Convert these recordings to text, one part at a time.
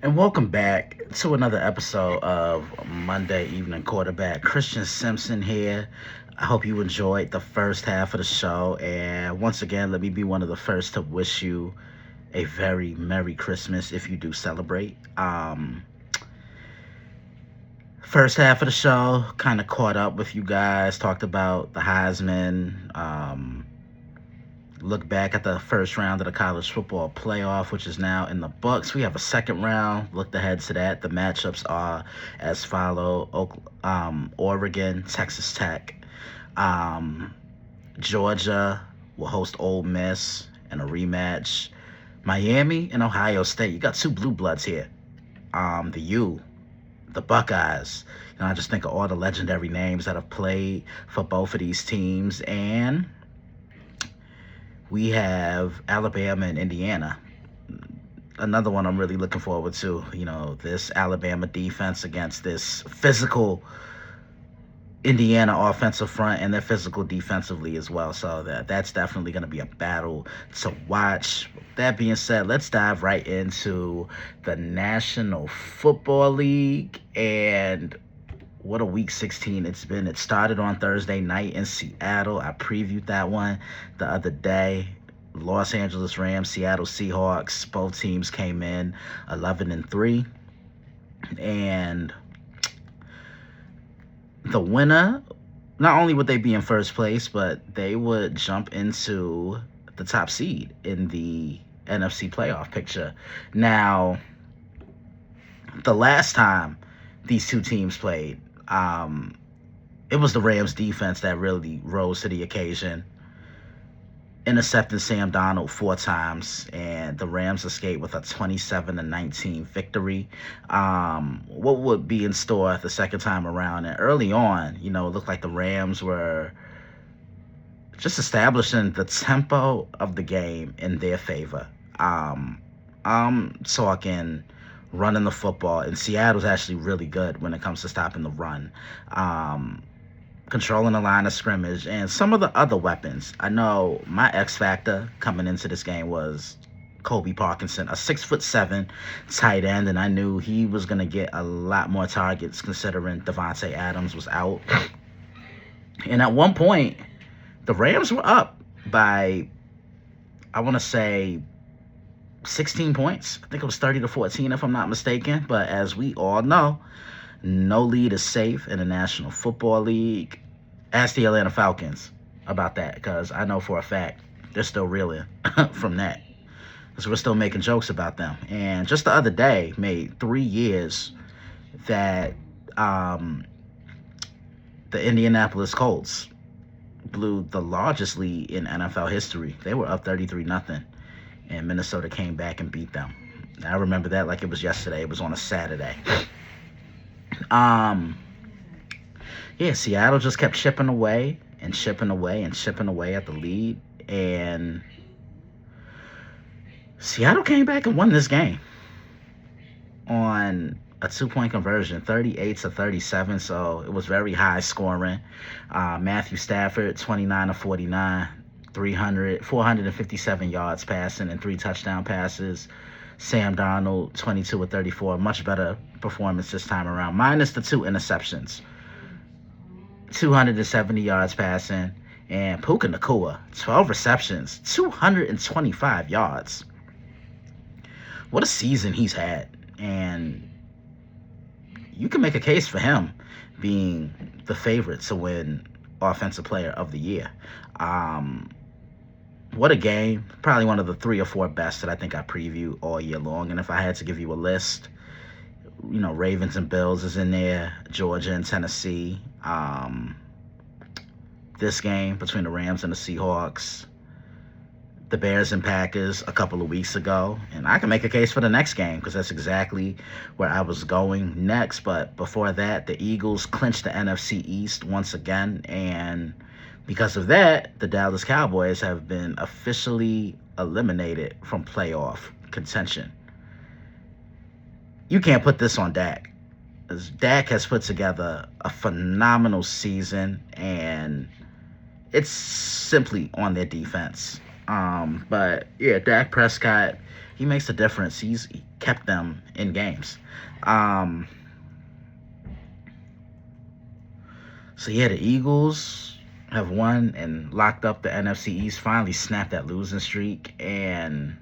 And welcome back to another episode of Monday Evening Quarterback. Christian Simpson here. I hope you enjoyed the first half of the show. And once again, let me be one of the first to wish you a very Merry Christmas if you do celebrate. First half of the show, kind of caught up with you guys, talked about the Heisman, look back at the first round of the college football playoff, which is now in the books. We have a second round. Looked ahead to that. The matchups are as follow: Oregon, Texas Tech, um, Georgia will host Ole Miss in a rematch. Miami and Ohio State. You got two blue bloods here. The U, the Buckeyes. I just think of all the legendary names that have played for both of these teams, and we have Alabama and Indiana. Another one I'm really looking forward to. This Alabama defense against this physical Indiana offensive front, and they're physical defensively as well. So that's definitely going to be a battle to watch. That being said, let's dive right into the National Football League. And what a week 16 it's been. It started on Thursday night in Seattle. I previewed that one the other day. Los Angeles Rams, Seattle Seahawks. Both teams came in 11-3. And the winner, not only would they be in first place, but they would jump into the top seed in the NFC playoff picture. Now, the last time these two teams played, it was the Rams defense that really rose to the occasion, intercepting Sam Darnold 4 times, and the Rams escaped with a 27-19 victory. What would be in store the second time around? And early on, it looked like the Rams were just establishing the tempo of the game in their favor. I'm talking running the football, and Seattle's actually really good when it comes to stopping the run. Controlling the line of scrimmage, and some of the other weapons. I know my X factor coming into this game was Kobe Parkinson, a 6'7" tight end, and I knew he was going to get a lot more targets considering Devontae Adams was out. And at one point, the Rams were up by, I want to say, 16 points. I think it was 30-14 if I'm not mistaken. But as we all know, no lead is safe in the National Football League. Ask the Atlanta Falcons about that, because I know for a fact they're still reeling from that, because we're still making jokes about them. And just the other day made 3 years that the Indianapolis Colts blew the largest lead in NFL history. They were up 33-0, and Minnesota came back and beat them. I remember that like it was yesterday. It was on a Saturday. Seattle just kept chipping away and chipping away and chipping away at the lead, and Seattle came back and won this game on a 2-point conversion, 38-37. So it was very high scoring. Matthew Stafford, 29-49, 457 yards passing and 3 touchdown passes. Sam Darnold, 22-34, much better performance this time around, minus the 2 interceptions. 270 yards passing. And Puka Nacua, 12 receptions, 225 yards. What a season he's had. And you can make a case for him being the favorite to win Offensive Player of the Year. What a game. Probably one of the 3 or 4 best that I think I previewed all year long. And if I had to give you a list, Ravens and Bills is in there, Georgia and Tennessee. This game between the Rams and the Seahawks, the Bears and Packers a couple of weeks ago. And I can make a case for the next game, because that's exactly where I was going next. But before that, the Eagles clinched the NFC East once again. And because of that, the Dallas Cowboys have been officially eliminated from playoff contention. You can't put this on Dak. Dak has put together a phenomenal season, and it's simply on their defense. But yeah, Dak Prescott, he makes a difference. He's kept them in games. So yeah, the Eagles have won and locked up the NFC East, finally snapped that losing streak, and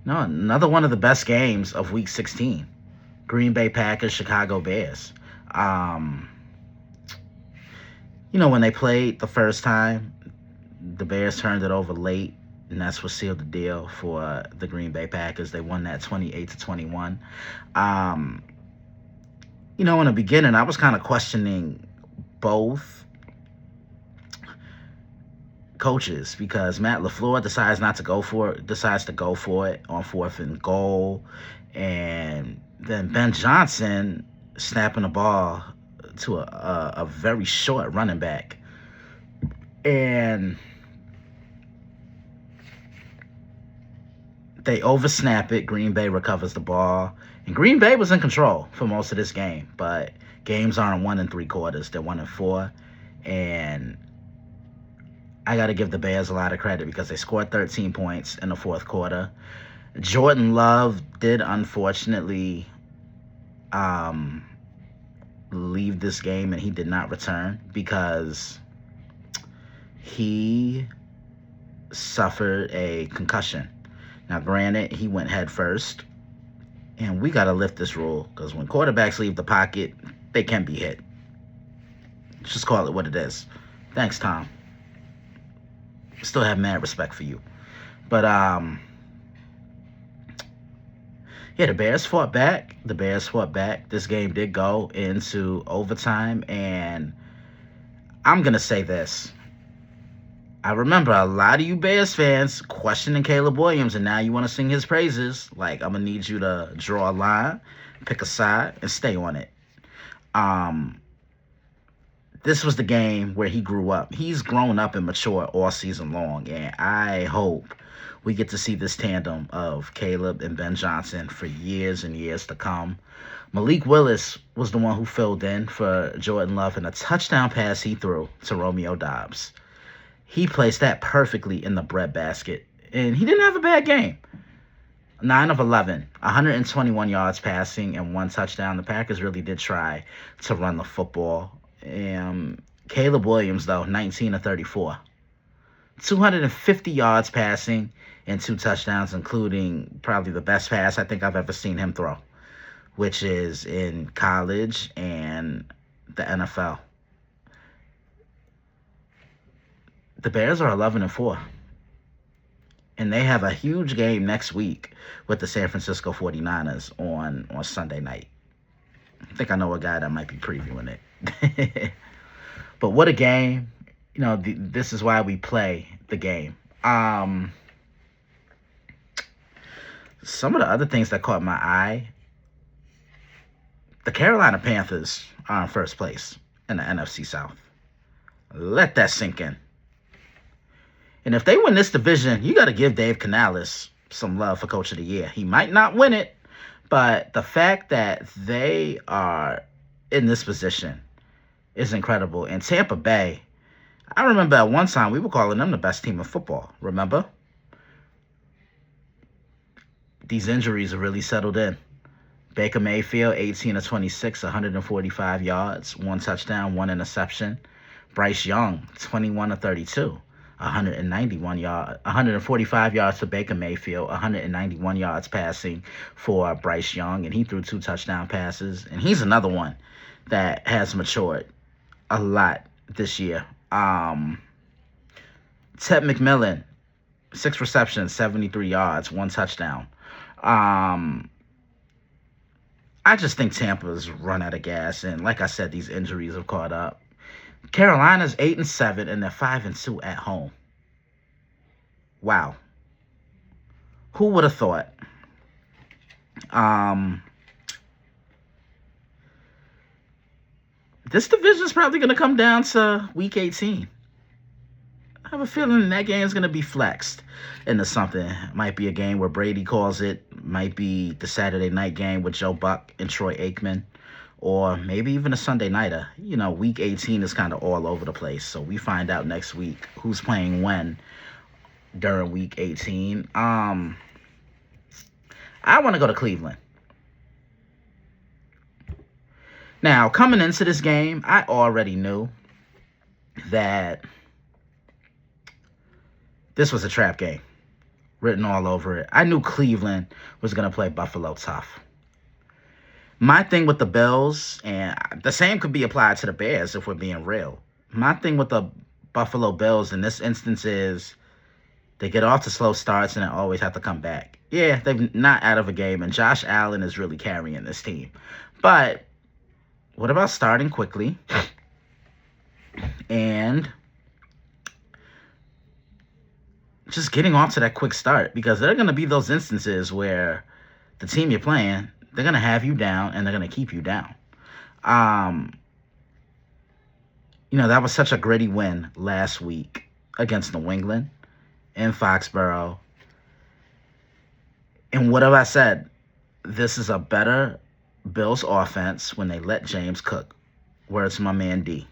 no, another one of the best games of Week 16. Green Bay Packers, Chicago Bears. Um, when they played the first time, the Bears turned it over late, and that's what sealed the deal for the Green Bay Packers. They won that 28-21. In the beginning, I was kind of questioning both coaches because Matt LaFleur decides to go for it on 4th and goal, and then Ben Johnson snapping the ball to a very short running back, and they oversnap it. Green Bay recovers the ball, and Green Bay was in control for most of this game, but games aren't 1 3/4; they're 1 4, and I got to give the Bears a lot of credit because they scored 13 points in the fourth quarter. Jordan Love did unfortunately leave this game, and he did not return because he suffered a concussion. Now, granted, he went head first, and we got to lift this rule because when quarterbacks leave the pocket, they can be hit. Just call it what it is. Thanks, Tom. Still have mad respect for you. But, the Bears fought back. This game did go into overtime, and I'm going to say this. I remember a lot of you Bears fans questioning Caleb Williams, and now you want to sing his praises. Like, I'm going to need you to draw a line, pick a side, and stay on it. This was the game where he grew up. He's grown up and matured all season long, and I hope we get to see this tandem of Caleb and Ben Johnson for years and years to come. Malik Willis was the one who filled in for Jordan Love in a touchdown pass he threw to Romeo Doubs. He placed that perfectly in the breadbasket, and he didn't have a bad game. 9 of 11, 121 yards passing, and 1 touchdown. The Packers really did try to run the football. Caleb Williams, though, 19 of 34. 250 yards passing and 2 touchdowns, including probably the best pass I think I've ever seen him throw, which is in college and the NFL. The Bears are 11-4. And they have a huge game next week with the San Francisco 49ers on Sunday night. I think I know a guy that might be previewing it. But what a game. This is why we play the game. Some of the other things that caught my eye, the Carolina Panthers are in first place in the NFC South. Let that sink in. And if they win this division, you got to give Dave Canales some love for Coach of the Year. He might not win it, but the fact that they are in this position is incredible. And Tampa Bay, I remember at one time we were calling them the best team in football. Remember? These injuries have really settled in. Baker Mayfield, 18 of 26, 145 yards, 1 touchdown, 1 interception. Bryce Young, 21 of 32. 145 yards for Baker Mayfield, 191 yards passing for Bryce Young, and he threw 2 touchdown passes. And he's another one that has matured a lot this year. Ted McMillan, 6 receptions, 73 yards, 1 touchdown. I just think Tampa's run out of gas, and like I said, these injuries have caught up. Carolina's 8-7, and they're 5-2 at home. Wow. Who would have thought? This division's probably going to come down to Week 18. I have a feeling that game's going to be flexed into something. Might be a game where Brady calls it. Might be the Saturday night game with Joe Buck and Troy Aikman. Or maybe even a Sunday nighter. Week 18 is kind of all over the place. So we find out next week who's playing when during Week 18. I I want to go to Cleveland. Now, coming into this game, I already knew that this was a trap game written all over it. I knew Cleveland was going to play Buffalo tough. My thing with the Bills, and the same could be applied to the Bears if we're being real. My thing with the Buffalo Bills in this instance is they get off to slow starts and they always have to come back. Yeah, they're not out of a game, and Josh Allen is really carrying this team. But what about starting quickly and just getting off to that quick start? Because there are going to be those instances where the team you're playing, they're going to have you down and they're going to keep you down. That was such a gritty win last week against New England in Foxborough. And what have I said? This is a better Bills offense when they let James cook. Words to my man D.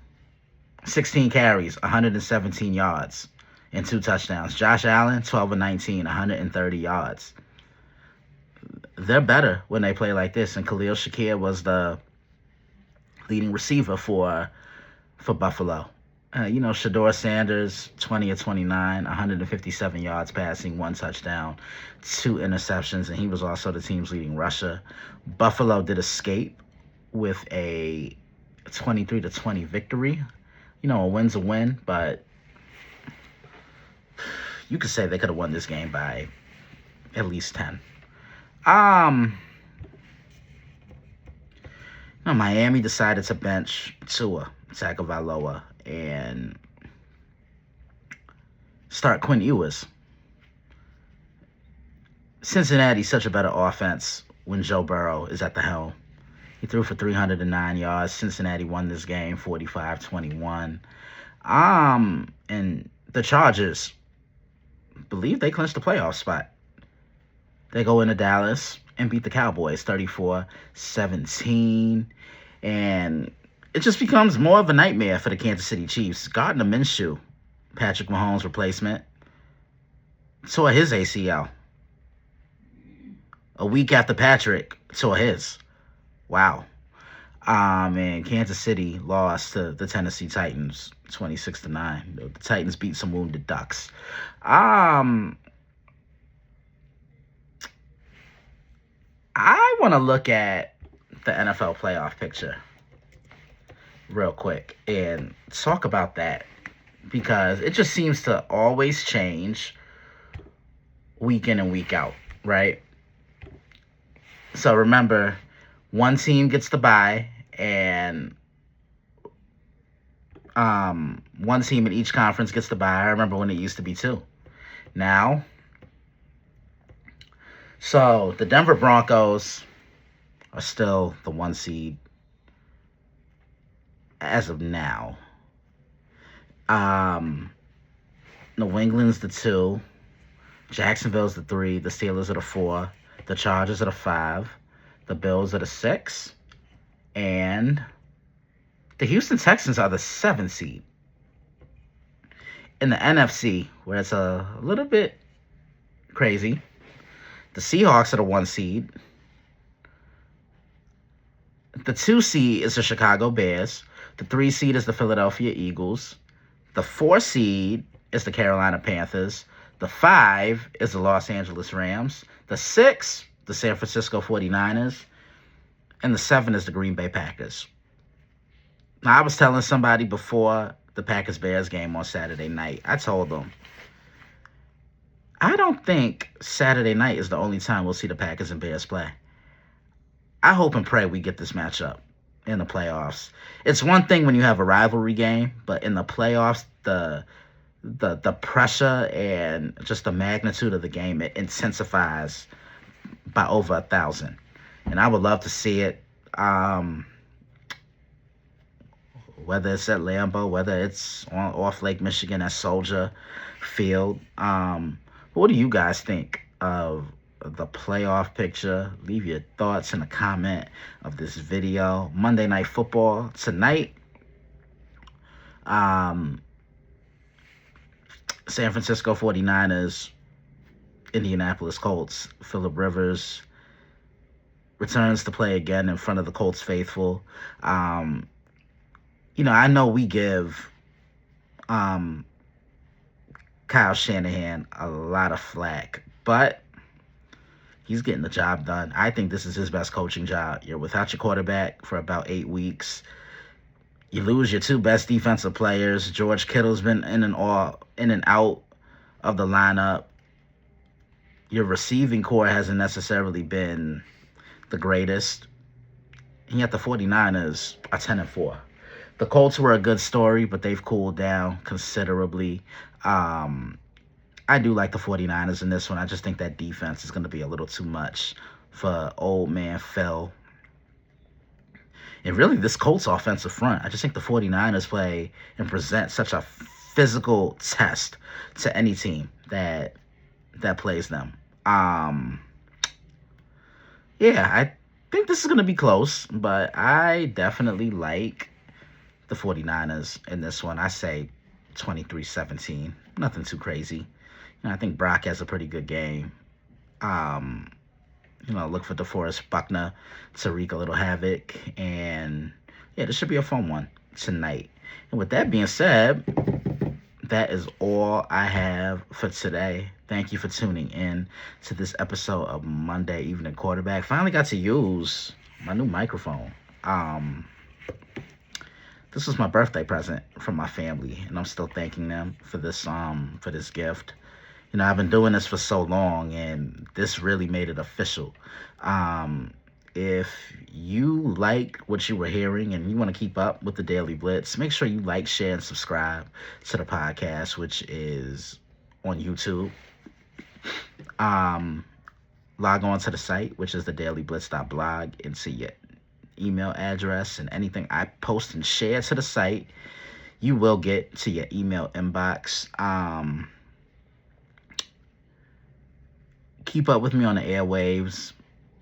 16 carries, 117 yards, and 2 touchdowns. Josh Allen, 12 of 19, 130 yards. They're better when they play like this. And Khalil Shakir was the leading receiver for Buffalo. Shador Sanders, 20 of 29, 157 yards passing, 1 touchdown, 2 interceptions, and he was also the team's leading rusher. Buffalo did escape with a 23-20 victory. A win's a win, but you could say they could have won this game by at least 10. Miami decided to bench Tua Tagovailoa and start Quinn Ewers. Cincinnati's such a better offense when Joe Burrow is at the helm. He threw for 309 yards. Cincinnati won this game 45-21. And the Chargers believe they clinched the playoff spot. They go into Dallas and beat the Cowboys 34-17. And it just becomes more of a nightmare for the Kansas City Chiefs. Gardner Minshew, Patrick Mahomes' replacement, tore his ACL. A week after Patrick tore his. Wow. And Kansas City lost to the Tennessee Titans 26-9. The Titans beat some wounded ducks. I want to look at the NFL playoff picture real quick and talk about that, because it just seems to always change week in and week out, right? So remember, one team gets the bye, and one team in each conference gets the bye. I remember when it used to be 2. Now, so the Denver Broncos are still the 1 seed as of now. New England's the 2. Jacksonville's the 3. The Steelers are the 4. The Chargers are the 5. The Bills are the 6. And the Houston Texans are the 7 seed. In the NFC, where it's a little bit crazy, the Seahawks are the 1 seed. The 2 seed is the Chicago Bears. The 3 seed is the Philadelphia Eagles. The 4 seed is the Carolina Panthers. The 5 is the Los Angeles Rams. The 6, the San Francisco 49ers. And the 7 is the Green Bay Packers. Now, I was telling somebody before the Packers-Bears game on Saturday night, I told them, I don't think Saturday night is the only time we'll see the Packers and Bears play. I hope and pray we get this matchup in the playoffs. It's one thing when you have a rivalry game, but in the playoffs, the pressure and just the magnitude of the game, it intensifies by over 1,000. And I would love to see it, whether it's at Lambeau, whether it's off Lake Michigan at Soldier Field. What do you guys think of the playoff picture? Leave your thoughts in the comment of this video. Monday Night Football tonight. San Francisco 49ers, Indianapolis Colts. Phillip Rivers returns to play again in front of the Colts faithful. Um, I know we give um, Kyle Shanahan a lot of flack, but he's getting the job done. I think this is his best coaching job. You're without your quarterback for about 8 weeks. You lose your two best defensive players. George Kittle's been in and out of the lineup. Your receiving core hasn't necessarily been the greatest. And yet the 49ers are 10-4. The Colts were a good story, but they've cooled down considerably. I do like the 49ers in this one. I just think that defense is going to be a little too much for old man Phil. And really, this Colts offensive front, I just think the 49ers play and present such a physical test to any team that plays them. Yeah, I think this is going to be close, but I definitely like the 49ers in this one. I say 23-17. Nothing too crazy. I think Brock has a pretty good game. Look for DeForest Buckner to wreak a little havoc. And, yeah, this should be a fun one tonight. And with that being said, that is all I have for today. Thank you for tuning in to this episode of Monday Evening Quarterback. Finally got to use my new microphone. This was my birthday present from my family, and I'm still thanking them for this gift. I've been doing this for so long, and this really made it official. If you like what you were hearing and you want to keep up with the Daily Blitz, make sure you like, share, and subscribe to the podcast, which is on YouTube. Log on to the site, which is thedailyblitz.blog, and see your email address, and anything I post and share to the site, you will get to your email inbox. Keep up with me on the airwaves.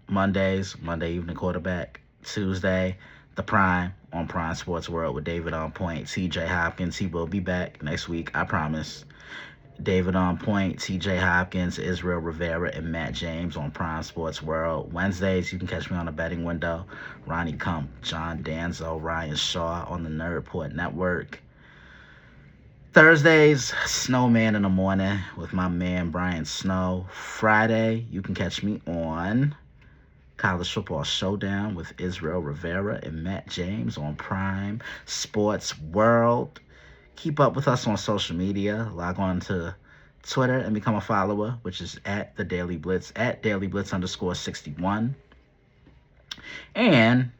Mondays, Monday Evening Quarterback. Tuesday, The Prime on Prime Sports World with David On Point, TJ Hopkins. He will be back next week, I promise. David On Point, TJ Hopkins, Israel Rivera, and Matt James on Prime Sports World. Wednesdays, you can catch me on the betting window. Ronnie Kump, John Danzo, Ryan Shaw on the Nerd Report Network. Thursdays, Snowman in the Morning with my man Brian Snow. Friday, you can catch me on College Football Showdown with Israel Rivera and Matt James on Prime Sports World. Keep up with us on social media. Log on to Twitter and become a follower, which is at the Daily Blitz, at DailyBlitz_61. And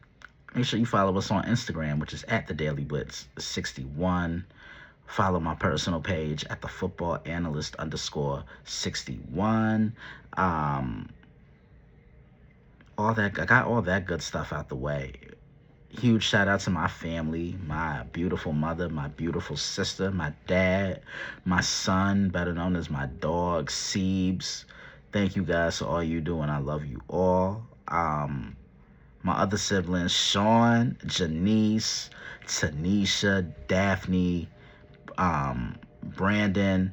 make sure you follow us on Instagram, which is at the Daily Blitz 61. Follow my personal page at the Football Analyst _61. I got all that good stuff out the way. Huge shout out to my family, my beautiful mother, my beautiful sister, my dad, my son, better known as my dog, Seebs. Thank you guys for all you do, and I love you all. My other siblings, Sean, Janice, Tanisha, Daphne, Brandon,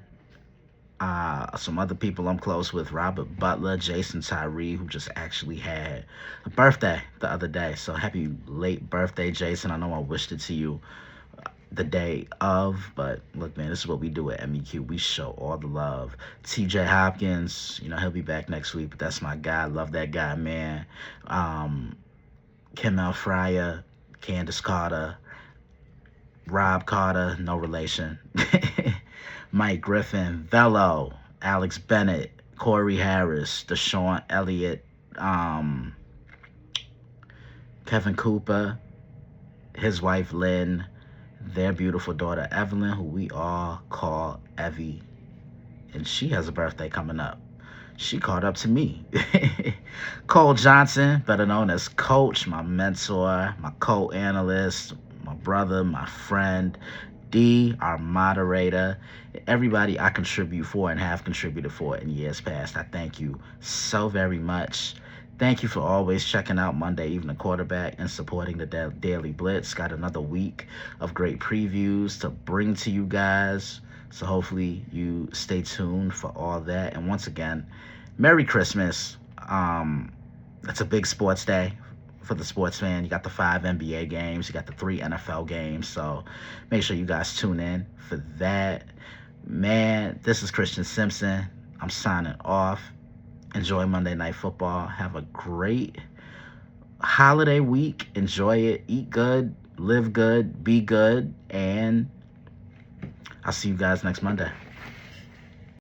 some other people I'm close with, Robert Butler, Jason Tyree, who just actually had a birthday the other day. So happy late birthday, Jason. I know I wished it to you the day of, but look, man, this is what we do at MEQ. We show all the love. TJ Hopkins, he'll be back next week, but that's my guy. Love that guy, man. Kimmel Fryer, Candace Carter, Rob Carter, no relation. Mike Griffin, Velo, Alex Bennett, Corey Harris, Deshaun Elliott, Kevin Cooper, his wife Lynn, their beautiful daughter Evelyn, who we all call Evie, and she has a birthday coming up. She caught up to me. Cole Johnson, better known as Coach, my mentor, my co-analyst, my brother, my friend. D, our moderator, everybody I contribute for and have contributed for in years past. I thank you so very much. Thank you for always checking out Monday Evening Quarterback and supporting the Daily Blitz. Got another week of great previews to bring to you guys. So hopefully you stay tuned for all that. And once again, Merry Christmas. It's a big sports day for the sports fan. You got the 5 NBA games, you got the 3 NFL games, so make sure you guys tune in for that. Man, this is Christian Simpson. I'm signing off. Enjoy Monday Night Football. Have a great holiday week. Enjoy it. Eat good, live good, be good, and I'll see you guys next Monday.